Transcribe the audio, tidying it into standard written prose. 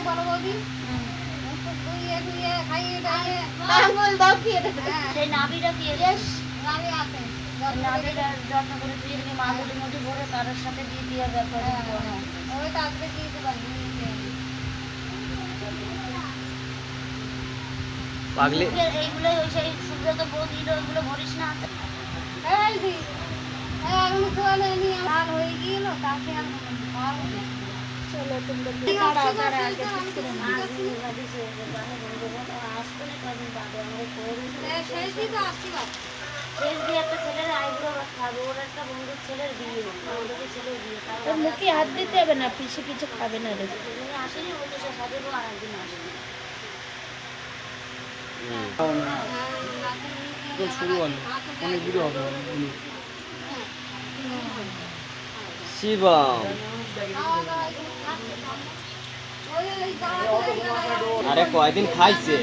বলো বৌদি ধুইয়ে ধুইয়ে খাইয়ে দাইয়ে আঙুল দাও কি এটা সেই নাভিটা কি নামি আছে নাভিটা যত্ন করে ধুয়ে নিয়ে মাদুরের মধ্যে ভরে কারোর সাথে দিয়ে দেওয়া ব্যাপার ওই তো আজকে দিয়ে দেবেন পাগলি এইগুলো ওই সেই সুব্রত বৌদির ওইগুলো ভরিস না এই দি এখন চলে নিয়ে লাল হয়ে গেল তাকে আর খাওয়াবো না। চলো তোমরা তারা তারা আগে ঠিক করে না ভাবিছে জানে বন্ধু আসতে না কদিন বাদে আমাকে করে সেই দিন তো আসছি বাপ শেষ দিয়ে একটা ছেলের আইব্রো খাবে ওর একটা বন্ধুর ছেলের বিয়ে ওদের ছেলের বিয়ে তোর মুখে হাত দিতে হবে না পিছে কিছু খাবে না রে তুমি আসেনি বলতে সে সাজেবো আর একদিন আসেনি শুরু হলো অনেক ভিডিও হবে শিবম আরে কয়দিন খাইছে